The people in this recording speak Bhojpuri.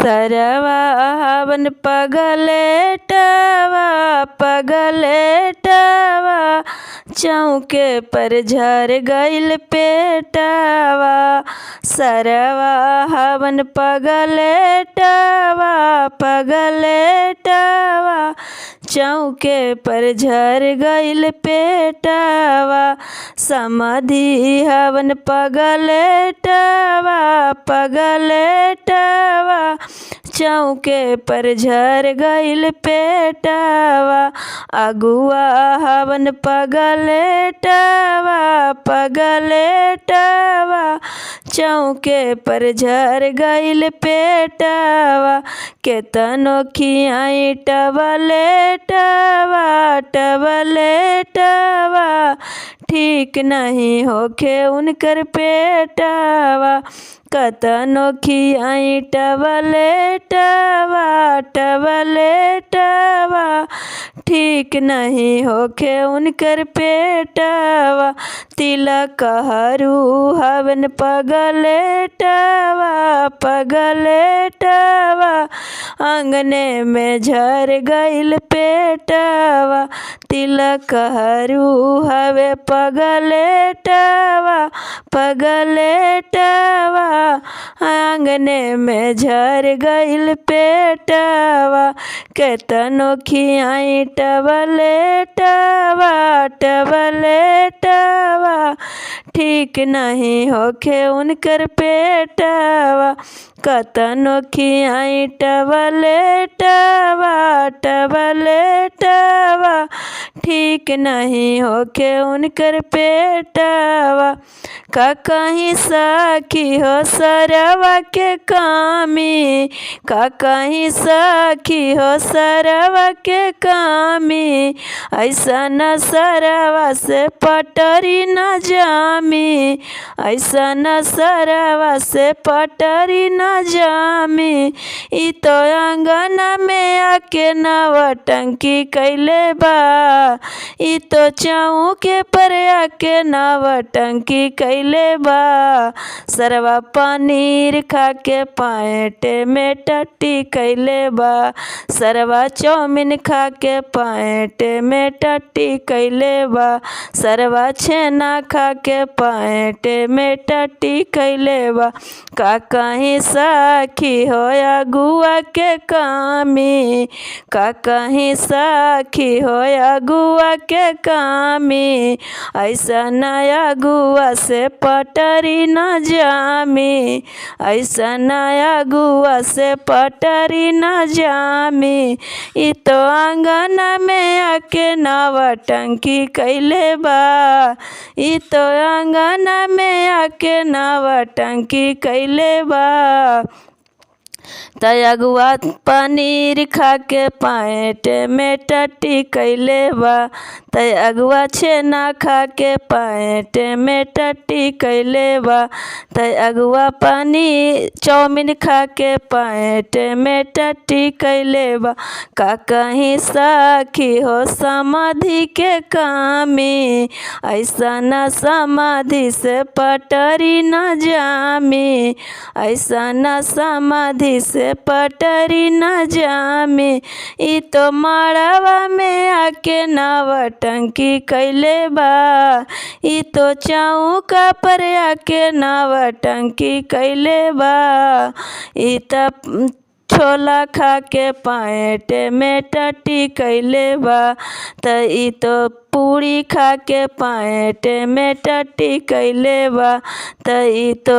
सरवा हवन पगलेटवा चौके पर झर गइल पेटवा। सरवा हवन पगलेटवा चौके पर झर गइल पेटवा। समाधि हवन पगलेटवा चौके पर झर गइल पेटवा। अगुआ हवन पगलेटवा चौके पर झर गइल पेटवा। केतनो खियाई टबलेटवा ठीक नहीं होखे उनकर पेटवा। कतनो खियाई टबलेटवा ठीक नहीं होखे उनकर पेटवा। तिलक हरू हवन पगलेटवा अंगने में झर गइल पेटवा। तिलक हरू हवे पगलेटवा आंगने में झर गइल पेटवा। केतनो खियाई टबलेटवा ठीक नहीं होखे उनकर पेटवा। कतनो खियाई टबलेटवा ठीक नहीं होखे उनकर पेटवा। का कहीं सखी हो सरवा के कामी सरवा के कामी। ऐसा न सरवा से पटरी न जामी ई तो अंगना में आके नवटंकी कैले बा। ई तो चौके पर आके नवटंकी कैले बा। सरवा पनीर खा के पैंट में टट्टी कैले बा। सरवा चाउमीन खा के पैंट में टट्टी कैले बा। सरवा छेना खा के पैंट में टट्टी कैले बा। का कहीं सखी हो अगुआ के कामी ऐसा नया अगुआ से पटरी न जामी ई तो अंगना में आके नवटंकी कैले बा। ई तो अंगना में आके नवटंकी कैले बा। अगुआ पनीर खा के पैंट में टट्टी कैले बा। अगुआ छेना खा के पैंट में टट्टी कैले बा। अगुआ चाउमीन खा के पैंट में टट्टी कैले बा। का कहीं सखी हो समाधि के कामी ऐसा न समाधि से पटरी न जामी ई तो मड़वा में आके नवटंकी कैले बा। ई तो चौका पर आके नवटंकी कैले बा। ई तो छोला खा के पैंट में टट्टी कैले बा। ई तो पूरी खा के पैंट में टट्टी कैले बा। ई तो